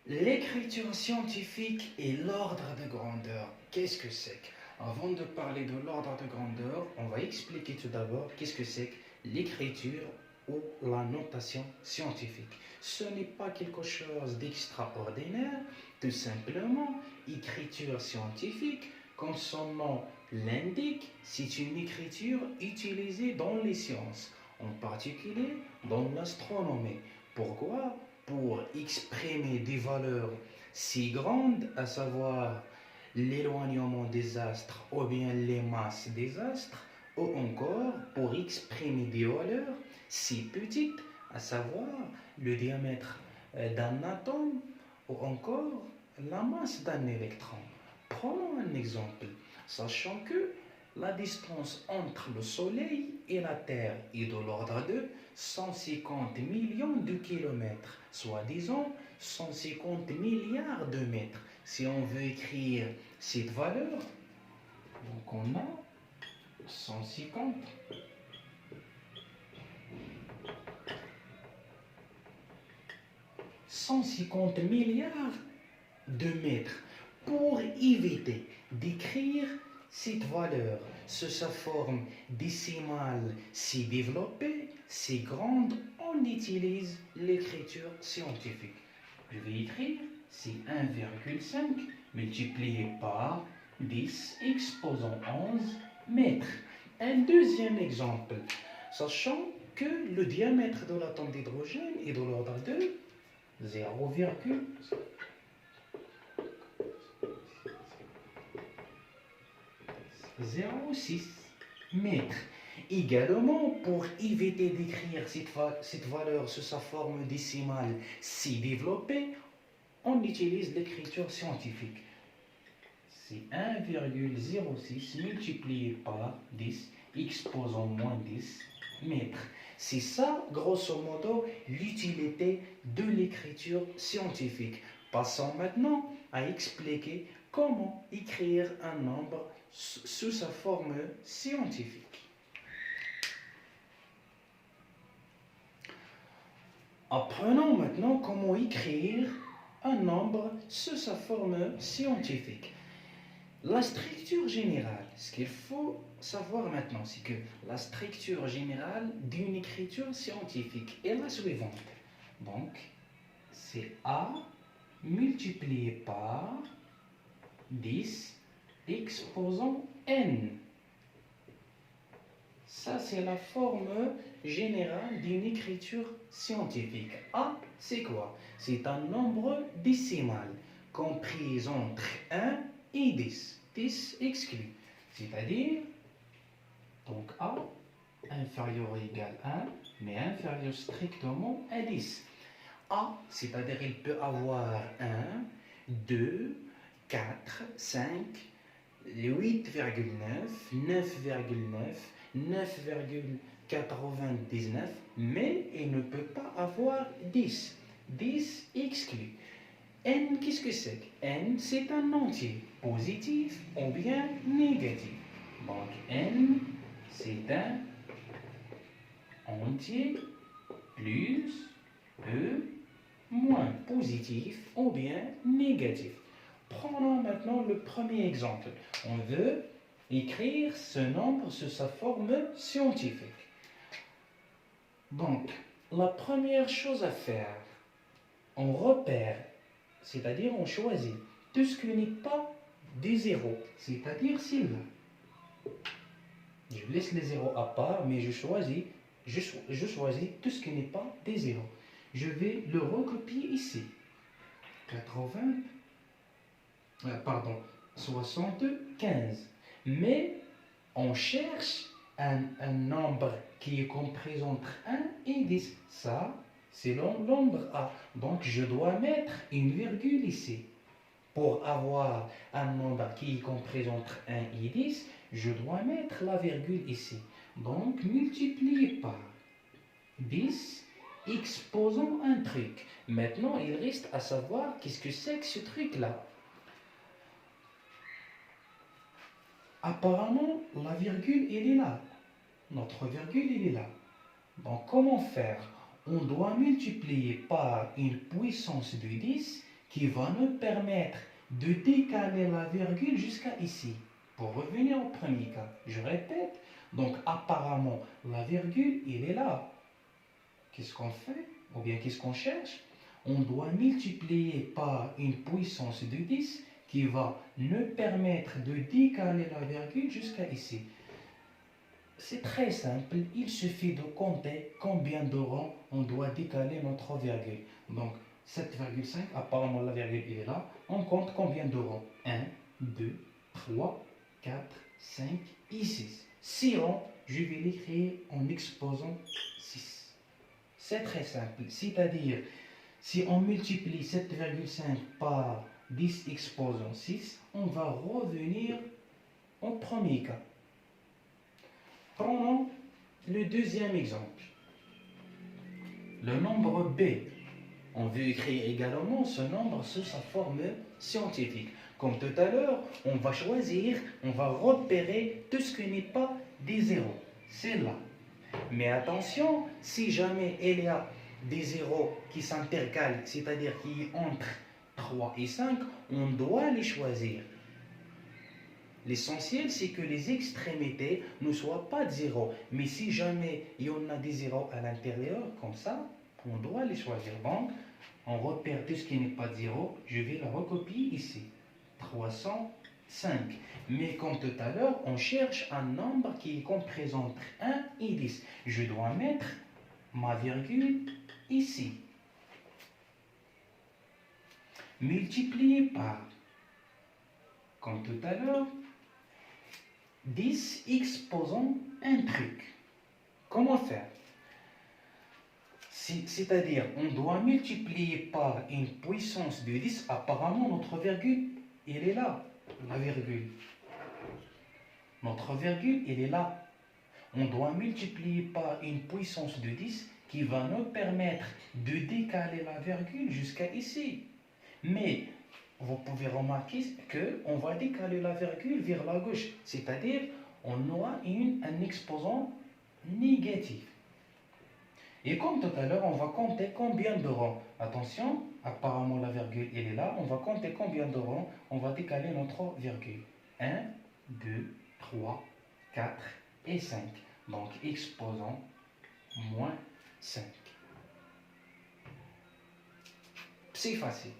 L'écriture scientifique et l'ordre de grandeur. Qu'est-ce que c'est? Avant de parler de l'ordre de grandeur, on va expliquer tout d'abord qu'est-ce que c'est que l'écriture ou la notation scientifique. Ce n'est pas quelque chose d'extraordinaire, tout simplement, écriture scientifique, comme son nom l'indique, c'est une écriture utilisée dans les sciences, en particulier dans l'astronomie. Pourquoi? Pour exprimer des valeurs si grandes, à savoir l'éloignement des astres ou bien les masses des astres, ou encore pour exprimer des valeurs si petites, à savoir le diamètre d'un atome ou encore la masse d'un électron. Prenons un exemple, sachant que la distance entre le Soleil et la Terre est de l'ordre de 150 millions de kilomètres, soit disons 150 milliards de mètres. Si on veut écrire cette valeur, donc on a 150 150 milliards de mètres. Pour éviter d'écrire cette valeur sous sa forme décimale si développée, si grande, on utilise l'écriture scientifique. Je vais écrire, c'est 1,5 multiplié par 10 exposant 11 mètres. Un deuxième exemple, sachant que le diamètre de l'atome d'hydrogène est de l'ordre de 0,06 mètres. Également, pour éviter d'écrire cette valeur sous sa forme décimale si développée, on utilise l'écriture scientifique. C'est 1,06 multiplié par 10 exposant moins 10 mètres. C'est ça, grosso modo, l'utilité de l'écriture scientifique. Passons maintenant à expliquer comment écrire un nombre sous sa forme scientifique. Apprenons maintenant comment écrire un nombre sous sa forme scientifique. La structure générale, ce qu'il faut savoir maintenant, c'est que la structure générale d'une écriture scientifique est la suivante. Donc, c'est A multiplié par 10 exposant n. Ça, c'est la forme générale d'une écriture scientifique. A, c'est quoi? C'est un nombre décimal compris entre 1 et 10. 10 exclu. C'est-à-dire, donc A inférieur ou égal à 1, mais inférieur strictement à 10. A, c'est-à-dire il peut avoir 1, 2, 4, 5, 8,9, 9,9, 9,99, mais il ne peut pas avoir 10. 10 exclu. N, qu'est-ce que c'est? N, c'est un entier, positif ou bien négatif. Donc N, c'est un entier plus E moins positif ou bien négatif. Prenons maintenant le premier exemple. On veut écrire ce nombre sous sa forme scientifique. Donc, la première chose à faire, on repère, c'est-à-dire on choisit tout ce qui n'est pas des zéros, c'est-à-dire celui-là. Je laisse les zéros à part, mais je choisis tout ce qui n'est pas des zéros. Je vais le recopier ici. 75. Mais on cherche un nombre qui est compris entre 1 et 10. Ça, c'est le nombre A. Donc, je dois mettre une virgule ici. Pour avoir un nombre qui est compris entre 1 et 10, je dois mettre la virgule ici. Donc, multiplié par 10, exposons un truc. Maintenant, il reste à savoir qu'est-ce que c'est que ce truc-là. Apparemment, la virgule, elle est là. Notre virgule, elle est là. Donc, comment faire? On doit multiplier par une puissance de 10 qui va nous permettre de décaler la virgule jusqu'à ici. Pour revenir au premier cas, je répète, donc apparemment la virgule, il est là. Qu'est-ce qu'on fait? Ou bien qu'est-ce qu'on cherche? On doit multiplier par une puissance de 10 qui va nous permettre de décaler la virgule jusqu'à ici. C'est très simple, il suffit de compter combien de rangs on doit décaler notre virgule. Donc 7,5, apparemment la virgule est là, on compte combien de rangs? 1, 2, 3, 4, 5 et 6. 6 rangs, je vais l'écrire en exposant 6. C'est très simple, c'est-à-dire si on multiplie 7,5 par 10 exposant 6, on va revenir au premier cas. Prenons le deuxième exemple. Le nombre B. On veut écrire également ce nombre sous sa forme scientifique. Comme tout à l'heure, on va choisir, on va repérer tout ce qui n'est pas des zéros. C'est là. Mais attention, si jamais il y a des zéros qui s'intercalent, c'est-à-dire qui entre 3 et 5, on doit les choisir. L'essentiel, c'est que les extrémités ne soient pas de zéro. Mais si jamais il y en a des zéros à l'intérieur, comme ça, on doit les choisir. Donc, on repère tout ce qui n'est pas de zéro. Je vais le recopier ici. 305. Mais comme tout à l'heure, on cherche un nombre qui est compris entre 1 et 10. Je dois mettre ma virgule ici. Multiplié par, comme tout à l'heure, 10 exposant un truc. Comment faire? C'est-à-dire, on doit multiplier par une puissance de 10. Apparemment, notre virgule, elle est là. La virgule. Notre virgule, elle est là. On doit multiplier par une puissance de 10 qui va nous permettre de décaler la virgule jusqu'à ici. Mais vous pouvez remarquer qu'on va décaler la virgule vers la gauche, c'est-à-dire on aura un exposant négatif. Et comme tout à l'heure, on va compter combien de rangs. Attention, apparemment la virgule elle est là, on va compter combien de rangs, on va décaler notre virgule. 1, 2, 3, 4 et 5. Donc exposant moins 5. C'est facile.